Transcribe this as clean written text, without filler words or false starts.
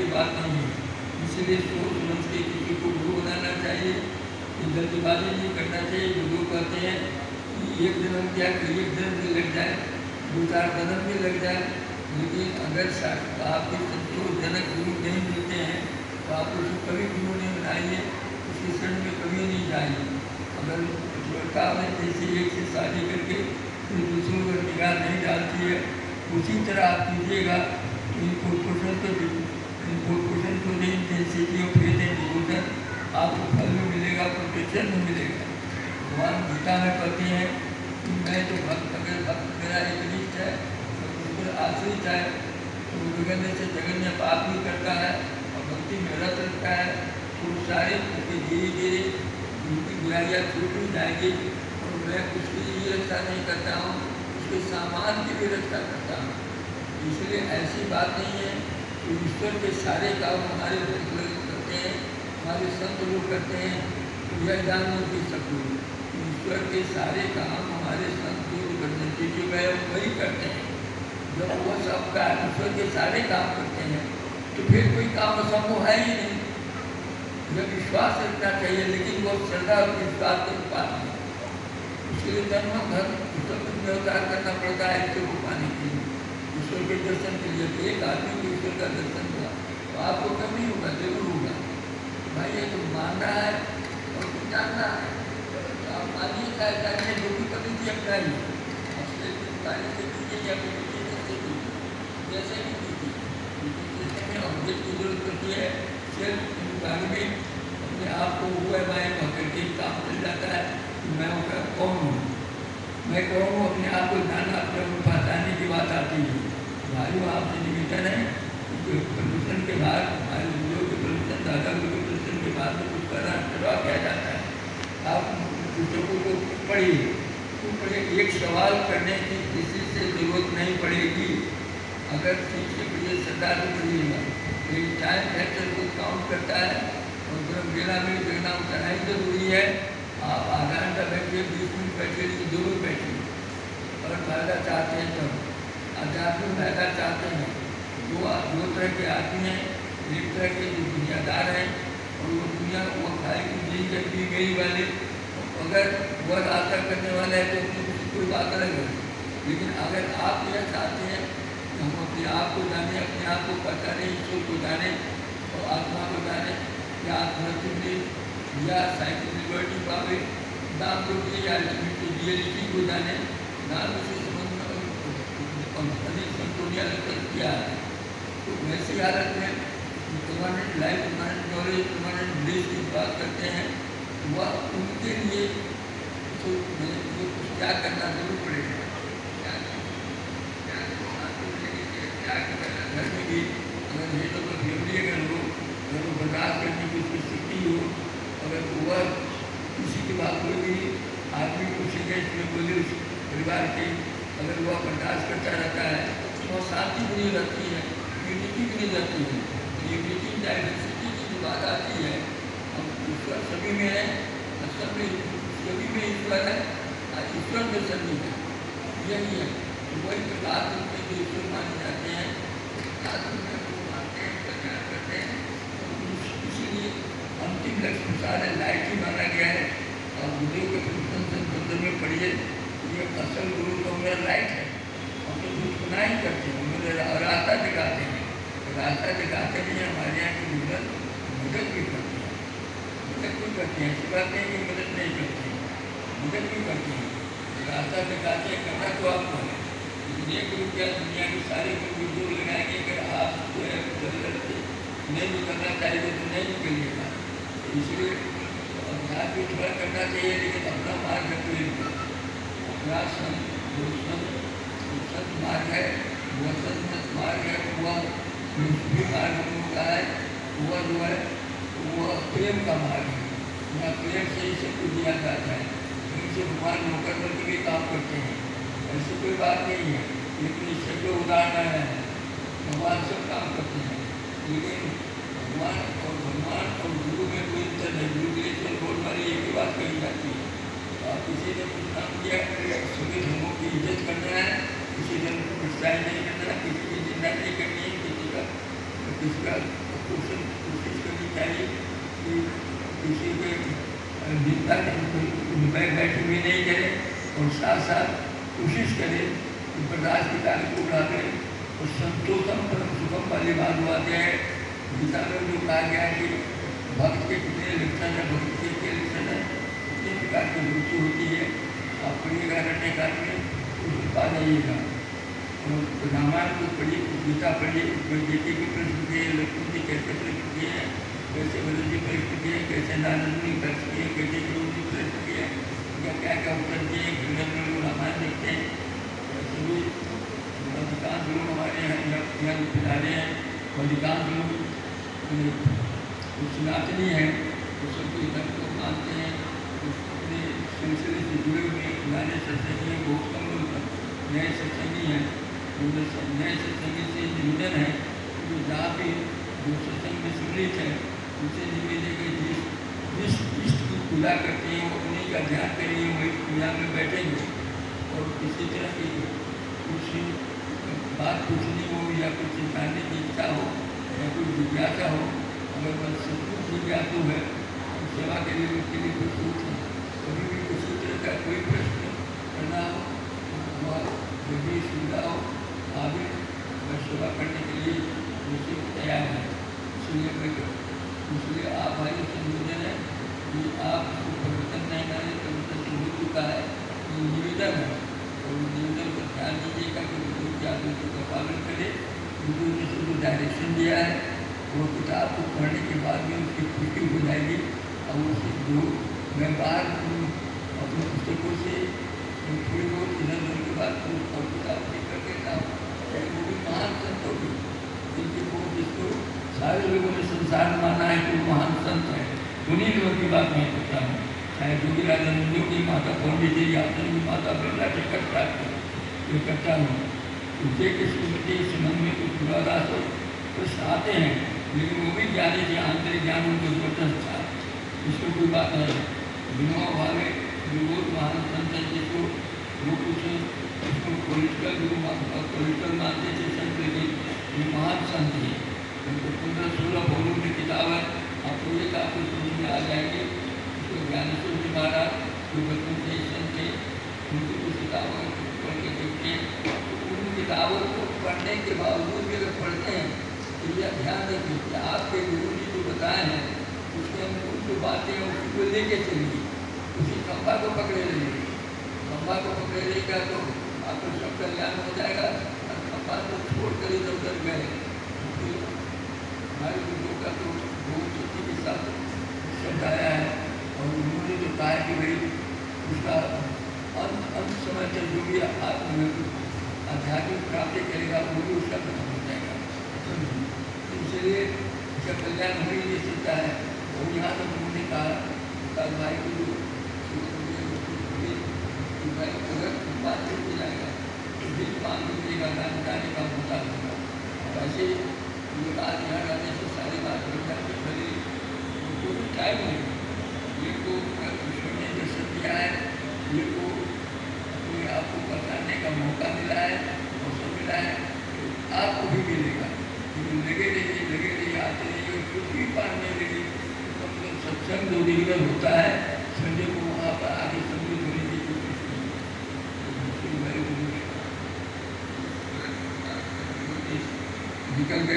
की बात नहीं है। इसलिए सोच समझ के किसी को गुरु बनाना चाहिए, जल्दबाजी नहीं करना चाहिए। जो लोग कहते हैं कि एक जन्म क्या कि एक जन्म भी लग जाए, 2-4 जन्म भी लग जाए, लेकिन अगर आपके संतोषजनक गुरु नहीं मिलते हैं तो आप उसको कभी गुरु नहीं बनाइए, उसके शरण में कभी नहीं जाइए। अगर लड़का में जैसे एक से शादी करके फिर दूसरों पर निगाह नहीं डालती है, उसी तरह आप कीजिएगा। इनको पोषण तो नहीं, intensity of faith and devotion आपको फल में मिलेगा, प्रोटेक्शन में मिलेगा। भगवान गीता में कहते हैं कि मैं तो भक्त, अगर भक्त मेरा एक निष्ठ है तो उस पर आश्रित है तो जगन्य से जगन्य पाप भी करता है और भक्ति में रत रखता है, तो सारे उसके धीरे धीरे उनकी बुराइयाँ छूट भी जाएगी। और मैं उसकी ये रक्षा नहीं करता हूँ, उसके सामान की भी रक्षा करता हूँ। इसलिए ऐसी बात नहीं है कि ईश्वर के सारे काम हमारे लोग करते हैं, हमारे संत लोग करते हैं। यह जान नहीं सकते, ईश्वर के सारे काम हमारे संत लोग करने के जो गए वही करते हैं। जब वो सब का ईश्वर के सारे काम करते हैं तो फिर कोई काम असंभव है ही नहीं। जब विश्वास रखना चाहिए, लेकिन वो श्रद्धा और विश्वास के पास नहीं। इसलिए जन्म धर्म ईश्वर को व्यवहार करना पड़ता है ईश्वर को पाने के लिए, ईश्वर के दर्शन के लिए। एक आदमी को ईश्वर का दर्शन हुआ तो आपको कब नहीं होगा, जरूर होगा। भाई ये तो मानना है और कुछ जानना है, तो आप मानिए चाहिए जो भी कभी भी अपनाइए, जैसे भी कीजिए। ऑब्जेक्ट की जरूरत पड़ती है, सिर्फ में अपने आप को हुआ माए पकड़ के काम चल जाता है कि मैं कौन हूँ, मैं कौन हूँ। अपने आप को जानना, अपने को पहचानने की बात आती है। भाइयों आपसे निवेदन है कि प्रदूषण के बाद हमारे गुरुओं के प्रदूषण, दादा गुरु के प्रदूषण के बाद में कुछ करना करवा किया जाता है। आप पुस्तकों को पढ़िए, तो पढ़िए, एक सवाल करने की किसी से जरूरत नहीं पड़ेगी। अगर ठीक से पढ़िए, श्रद्धा से पढ़िएगा। लेकिन टाइम फैक्टर को काउंट करता है और जब मेला में देखना उतना ही जरूरी है। आप आधा घंटा बैठिए, 20 मिनट बैठिए, लेकिन जरूर बैठिए। अगर फायदा चाहते हैं तब आध्यात्मिक फायदा चाहते हैं, दो तरह के आदमी हैं। एक तरह के जो दुनियादार हैं और वो दुनिया वो खाएगी नहीं करती गई वाले, अगर वह रास्ता करने वाला है तो कोई बात अलग है। लेकिन अगर आप यह चाहते हैं हम अपने आप को जाने, अपने आप को पहचाने, ईश्वर को जाने और आत्मा को जाने, या आत्मचिंतन या साइंटिफिक लिबर्टी पावे, नाम को या रियलिटी को जाने, नाम से किया है। तो वैसी हालत में permanent life, permanent knowledge, permanent bless की बात करते हैं, वह उनके लिए तो क्या करना जरूर पड़ेगा। घर में भी अगर ये तो फैमिली अगर हो, अगर वो बर्दाश्त करने की उसकी शक्ति हो, अगर वह किसी की बात कोई भी आदमी को शिकायत में बोले उस परिवार के, अगर वह बर्दाश्त करता रहता है तो वह शांति भी नहीं रहती है, यूनिटी भी नहीं रहती है। यूनिटी डाइवर्सिटी की जो बात आती है, हम ईश्वर सभी में है, सभी में ईश्वर है, ईश्वर में सभी है, यही है। वही प्रकार के जो ईश्वर माने जाते हैं, मानते हैं, प्रचार करते हैं। इसीलिए अंतिम लक्ष्य सारे लाइट ही माना गया है। और गुरु के संबंध में पढ़िए, ये असल गुरु तो मेरा लाइट है। हम तो कुछ गुनाह ही करते हैं, मेरे रास्ता दिखाते हैं, रास्ता दिखाते नहीं। हमारे यहाँ की मदद भी करती है, मदद भी करती है। ऐसी बात नहीं कि मदद नहीं करती है, मदद भी करती है। रास्ता दिखाते हैं, करना तो आपको है। एक रुपया दुनिया की सारी जोर लगाएंगे, अगर आप जो है जरूरत से नहीं निकलना चाहिए तो नहीं निकलिएगा। इसलिए अभ्यास भी थोड़ा करना चाहिए, लेकिन अपना मार्ग कोई अपना संत मार्ग है, वह संत मार्ग है, वह भी मार्ग होता है, वह जो है वह प्रेम का मार्ग है। यहाँ प्रेम से ही सब कुछ दिया जाता है। इनसे भगवान नौकर बन के भी काम करते हैं, ऐसी कोई बात नहीं है। लेकिन इससे जो उदाहरण है, भगवान सब काम करते हैं, लेकिन भगवान और गुरु में कोई अंतर नहीं। गुरु के लिए बोल वाली एक ही बात कही जाती है। तो आप किसी ने कुछ काम किया, सभी धर्मों की इज्जत करना है, किसी धर्म को क्रिटिसाइज नहीं करना है, किसी की निंदा नहीं करनी है, किसी का कोशिश करनी चाहिए कि किसी के निंदा बैठी हुई नहीं करे, और साथ साथ कोशिश करे कि बर्दाश्त की तारीफ को उड़ा दें। और संतोषम परम सुखम वाली बात आते हैं। गीता में जो कहा गया है कि भक्त के कितने लक्षण है, भक्त के कितने लक्षण है, कितने प्रकार की वृत्ति होती है, आप पढ़िएगा रटने काल में उसको पा जाइएगा। और रामायण को पढ़िए, गीता पढ़िए, उसमें बेटी की परिस्थिति है, लक्ष्मण जी कैसे परिस्थिति है, कैसे भरत जी परिस्थिति है, कैसे नारद जी परिस्थिति है, कैसे गुरु जी परिस्थिति है, क्या क्या क्या उत्तर दिए। घर में लोग रामायण देखते हैं, सभी अधिकांश लोग हमारे यहाँ पिलारे हैं, अधिकांश लोग सनातनी हैं, तो सबको धर्म को मानते हैं, अपने सिलसिले से जुड़े हुए पुराने सत्संगी हैं, बहुत कम लोग नए सत्संगी हैं। नए सत्संगी से निवेदन है कि जहाँ भी जो सत्संग में सम्मिलित है उनसे निवेदन है कि जिस इष्ट की पूजा करते हैं वो उन्हीं का ध्यान करेंगे, वही पूजा में बैठेंगे। और किसी तरह की कुछ बात पूछनी हो या कुछ जानने की इच्छा हो या कोई जिज्ञासा हो, अगर वह सचमुच जिज्ञासु है तो सेवा के लिए उसके लिए कुछ पूछें। कभी भी किसी तरह का कोई प्रश्न करना हो, वह जब भी सुविधा हो आगे वह सेवा करने के लिए मुझसे तैयार है। इसलिए आप भाई से निवेदन है कि आप परिवर्तन नहीं डालें, परिवर्तन हो चुका है, ये निवेदन है। और निवेदन को ध्यान दीजिएगा कि गुरु के आदेशों का पालन करें। गुरु ने जो डायरेक्शन दिया है वो किताब को पढ़ने के बाद में उसकी पुष्टि हो जाएगी। और उससे जो मैं बाहर अपने पुस्तकों से थोड़ी बहुत इधर उधर के बाद और किताब लेकर देता हूँ, वो भी महान संत होगी जिनके वो जिसको सारे लोगों ने संसार में माना है कि वो महान संत है। उन्हीं लोगों की बात मैं करता हूँ, चाहे जोगी राजानंदों की माता पौंडीचेरी आसन की माता बिरला टिकट प्राप्त ये करता हूँ। उनके के श्रीमती संबंध में कुछ विवादास प्रश्न आते हैं, लेकिन वो भी ज्ञानी के आंतरिक ज्ञान उनको जबरदस्त था, इसको कोई बात नहीं। विनोबा भावे जो बहुत महान संत है, जिसको वो कुछ उसको पॉलिटिकल गुरु पॉलिटिकल मानते थे संत, लेकिन ये महान संत है। उनको 15-16 वॉल्यूम की किताब है, आपको ये काफ़ी समझ में आ जाएंगे। उसको ज्ञानेश्वर जी महाराज जो बचपन से संत थे, उनकी कुछ किताबों पढ़ के देखते हैं। उन किताबों को पढ़ने के बावजूद भी अगर पढ़ते हैं तो यह ध्यान रखिए कि आपके गुरु जी जो बताए हैं उसके अनुकूल जो बातें हैं उसी को लेके चलिए, उसी खंभा को पकड़े रहिए। खंभा को पकड़े रहेगा तो आपको सब कल्याण हो जाएगा। और खंभा को छोड़कर इधर उधर गए, हमारे गुरुओं का तो बहुत शक्ति के साथ शब्द आया है। और उन्होंने जो कहा है कि भाई उसका अंत समय तक जो भी आध्यात्मिक प्राप्ति करेगा वो भी उसका खत्म हो जाएगा। इसलिए उसका कल्याण हो ही नहीं सकता है। और यहाँ तक उन्होंने कहा भाई को जो भाई अगर बात करके जाएगा तो दिल मान लीजिएगा, ना बताने का मौका होगा। वैसे ये बात यहाँ रहने से सारी बात हो जाती है, उनको भी टाइम नहीं। ये को ईश्वर ने जो सब दिया है, ये को अपने आप को बताने का मौका मिला है, अवसर मिला है, तो आपको भी मिलेगा। लगे रहिए आते रहिए, कुछ भी पाने लगे। सत्संग जो रेगुलर होता है